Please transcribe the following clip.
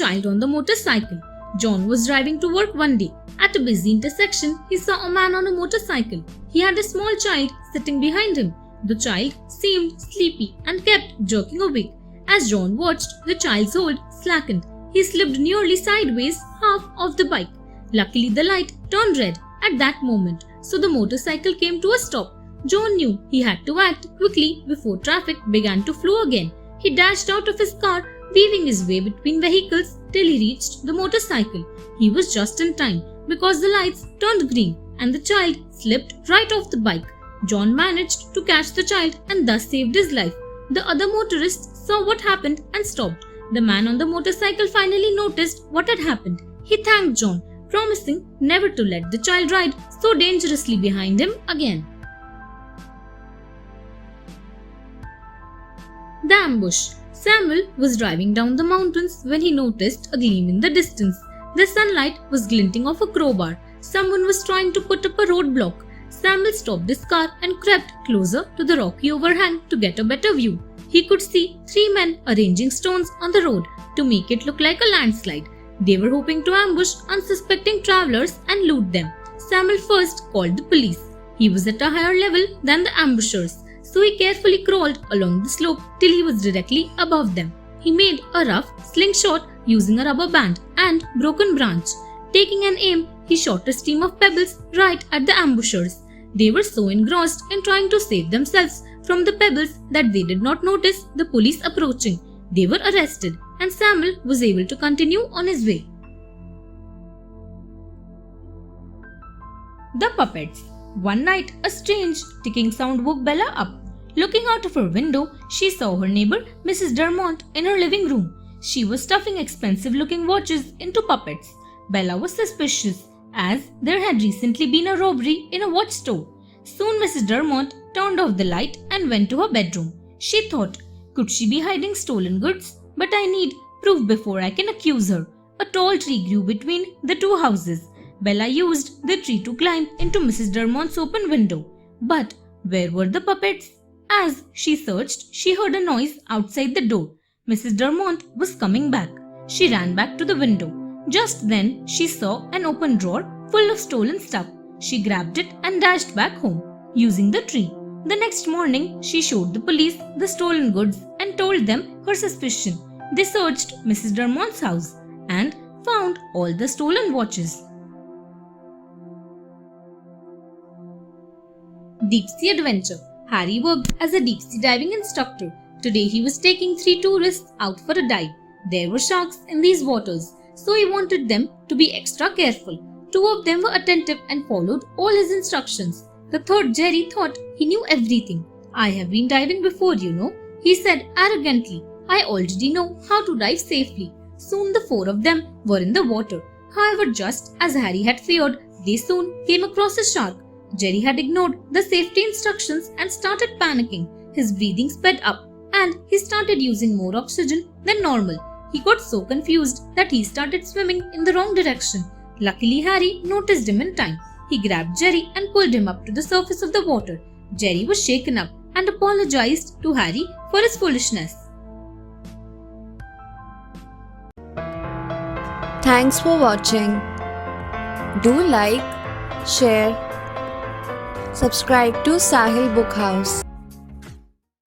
child on the motorcycle. John was driving to work one day. At a busy intersection, he saw a man on a motorcycle. He had a small child sitting behind him. The child seemed sleepy and kept jerking awake. As John watched, the child's hold slackened. He slipped nearly sideways half of the bike. Luckily, the light turned red at that moment, so the motorcycle came to a stop. John knew he had to act quickly before traffic began to flow again. He dashed out of his car, weaving his way between vehicles till he reached the motorcycle. He was just in time because the lights turned green and the child slipped right off the bike. John managed to catch the child and thus saved his life. The other motorists saw what happened and stopped. The man on the motorcycle finally noticed what had happened. He thanked John, promising never to let the child ride so dangerously behind him again. The ambush. Samuel was driving down the mountains when he noticed a gleam in the distance. The sunlight was glinting off a crowbar. Someone was trying to put up a roadblock. Samuel stopped his car and crept closer to the rocky overhang to get a better view. He could see 3 men arranging stones on the road to make it look like a landslide. They were hoping to ambush unsuspecting travelers and loot them. Samuel first called the police. He was at a higher level than the ambushers, so he carefully crawled along the slope till he was directly above them. He made a rough slingshot using a rubber band and broken branch. Taking an aim, he shot a stream of pebbles right at the ambushers. They were so engrossed in trying to save themselves from the pebbles that they did not notice the police approaching. They were arrested and Samuel was able to continue on his way. The puppets. One night, a strange ticking sound woke Bella up. Looking out of her window, she saw her neighbor, Mrs. Dermont, in her living room. She was stuffing expensive-looking watches into puppets. Bella was suspicious, as there had recently been a robbery in a watch store. Soon Mrs. Dermont turned off the light and went to her bedroom. She thought, could she be hiding stolen goods? But I need proof before I can accuse her. A tall tree grew between the two houses. Bella used the tree to climb into Mrs. Dermont's open window. But where were the puppets? As she searched, she heard a noise outside the door. Mrs. Dermont was coming back. She ran back to the window. Just then, she saw an open drawer full of stolen stuff. She grabbed it and dashed back home, using the tree. The next morning, she showed the police the stolen goods and told them her suspicion. They searched Mrs. Dermont's house and found all the stolen watches. Deep Sea Adventure. Harry worked as a deep sea diving instructor. Today he was taking 3 tourists out for a dive. There were sharks in these waters, so he wanted them to be extra careful. 2 of them were attentive and followed all his instructions. The third, Jerry, thought he knew everything. I have been diving before, you know, he said arrogantly. I already know how to dive safely. Soon the 4 of them were in the water. However, just as Harry had feared, they soon came across a shark. Jerry had ignored the safety instructions and started panicking. His breathing sped up and he started using more oxygen than normal. He got so confused that he started swimming in the wrong direction. Luckily, Harry noticed him in time. He grabbed Jerry and pulled him up to the surface of the water. Jerry was shaken up and apologized to Harry for his foolishness. Thanks for watching. Do like, share, subscribe to Sahil Book House.